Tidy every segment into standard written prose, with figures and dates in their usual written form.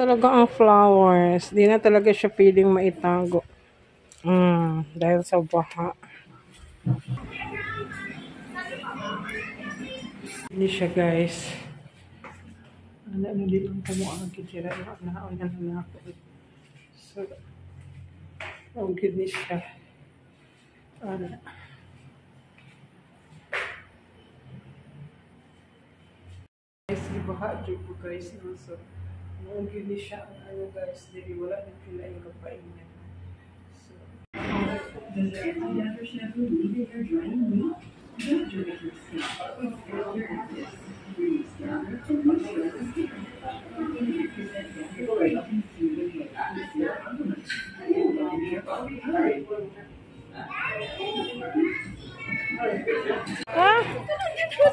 Talaga ang flowers. Di na talaga siya piling maitago. Dahil sa baha. Hindi siya guys. Ano din ang kamuagid sila. Naon na ako. So, agid ni siya. Guys, ibaha dyan po guys. So, agid ni siya. Guys, dili wala na pila yung kapain niya. So,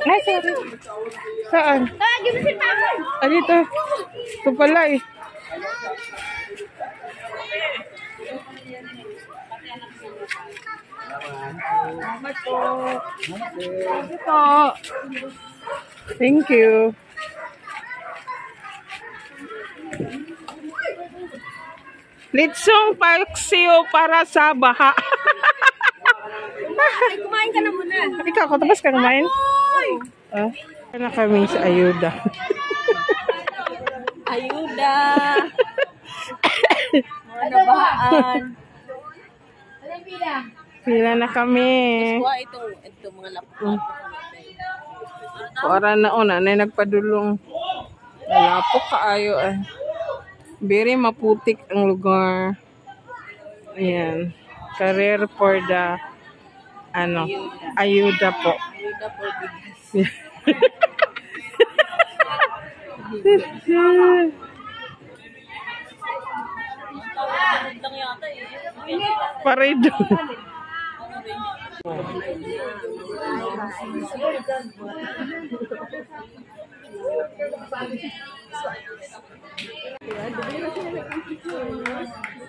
Ay, sorry. Saan? Ah, dito. Ito pala eh. Thank you. Litsong paksiw para sa baha. Ay, kumain ka na muna. Ikaw, tapos ka kumain? Ah, na kami sa ayuda. Ayuda. Mga bahaan. Pila na kami. Kuha itong mga laptop. Para na nanay nagpadulong. Wala po kaayo eh. Very maputik ang lugar. Ayan. Career for the ayuda po. Ayuda for bigas. Paredo.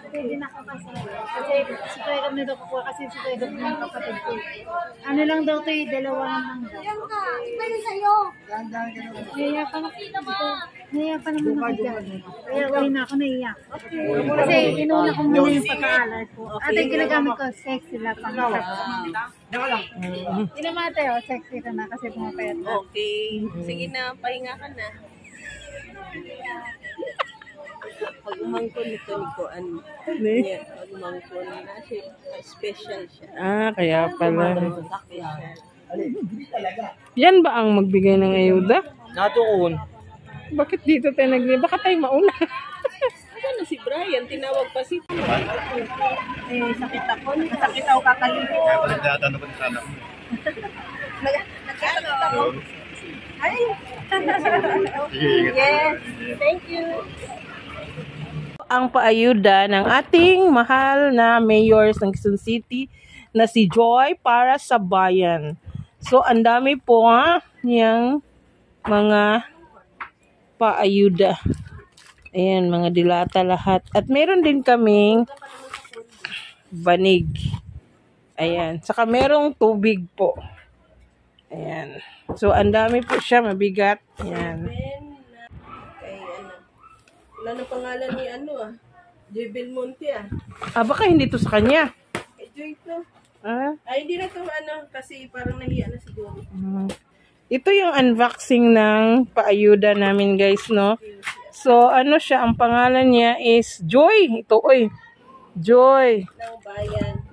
Pwede na ka kasi. Kasi si Kuya kami daw kuha kasi si Kuya daw ng kapatid ko. Ano lang daw ito dalawa lang daw. Naiya pa na. Naiya pa naman ako dyan. Kaya uwi na ako naiya. Kasi inuuna ko muna yung pagka-alert ko. At yung ginagamit ko, sexy lang. Hindi naman tayo, sexy ka na kasi pumapayat na. Okay. Sige na, pahinga ka na. Pag umangkon nito ni Koan. Pag umangkon na siya, special siya. Ah, kaya pala. Yan ba ang magbigay ng ayuda? Natuon. Bakit dito tayo baka tayo mauna? Ano si Brian? Tinawag pa si Sakit ako. Sakit ako kakalimutan. Nagdatan ako sa anak mo. Nagkasakit ako. Ay! Yes! Thank you! Ang paayuda ng ating mahal na mayor ng Quezon City na si Joy para sa bayan. So, ang dami po niyang mga paayuda. Ayan, mga dilata lahat. At meron din kaming banig. Ayan. Saka merong tubig po. Ayan. So, ang dami po siya. Mabigat. Ayan. Wala na pangalan ni Joy Belmonte Ah, baka hindi to sa kanya. Joy to. Ah? Ay, hindi na to kasi parang nahiya na siguro. Ito yung unboxing ng paayuda namin guys, no? So, ano siya, ang pangalan niya is Joy. Ito, Joy. Ng bayan.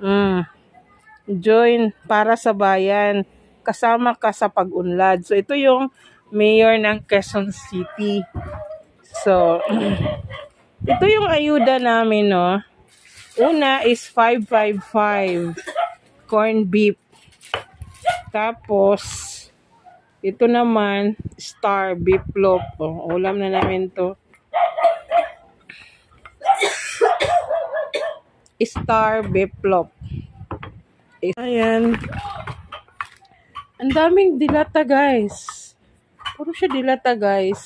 Joy para sa bayan. Kasama ka sa pag-unlad. So, ito yung mayor ng Quezon City. So, ito yung ayuda namin, no? Una is 555 corn beef. Tapos, ito naman, star beef loaf. Ulam na namin to. Star beef loaf. Ayan. Ang daming dilata, guys. Puro siya dilata, guys.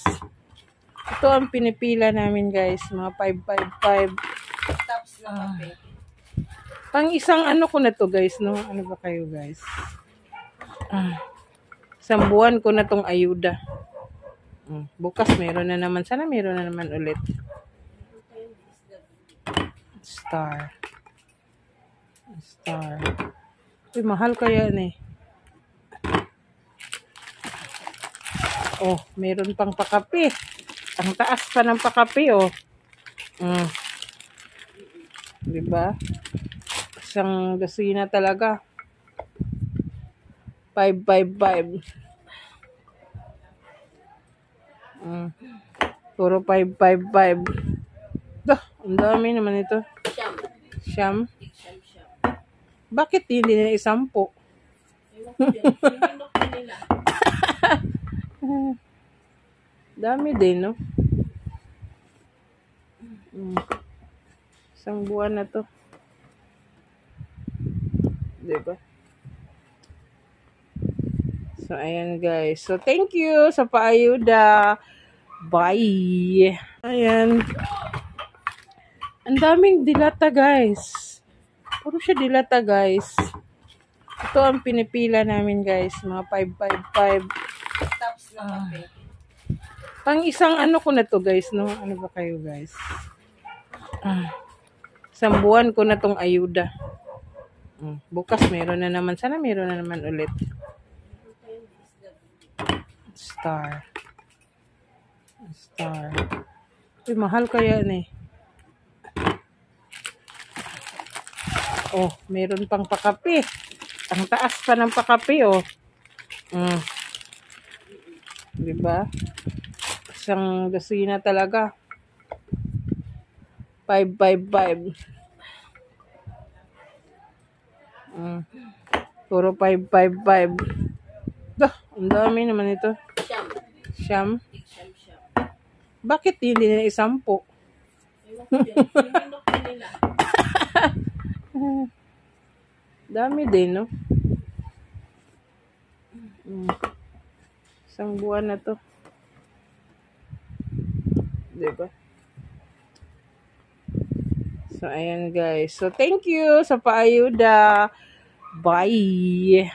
Ito ang pinipila namin, guys. Mga 555. Tops na kape. Pang isang ko na to, guys, no? Ano ba kayo, guys? Isang buwan ko na tong ayuda. Bukas meron na naman. Sana meron na naman ulit. Star. Uy, mahal kaya eh. Oh, meron pang pakape. Ang taas pa ng pakape, oh. Diba? Isang gasina talaga. 555. Puro 555. Ang dami naman ito. Siyam. Bakit hindi na isampo? Dami din, no? Isang buwan na to. Diba? So, ayan guys. So, thank you sa paayuda. Bye! Ayan. Ang daming dilata, guys. Puro siya dilata, guys. Ito ang pinipila namin, guys. Mga 555. Tops na kape. Pang isang ano ko na to, guys, no? Ano ba kayo, guys? Isang buwan ko na tong ayuda. Bukas meron na naman. Sana meron na naman ulit. Star. Uy, mahal kaya eh. Oh, meron pang pakape. Ang taas pa ng pakape, oh. Diba? Isang gasina talaga. 555. Puro 555. Ang dami naman ito. Siyam. Bakit hindi na isampo? Dami din, no? Isang buwan na to. Diba? So, ayan guys. So, thank you sa paayuda. Bye!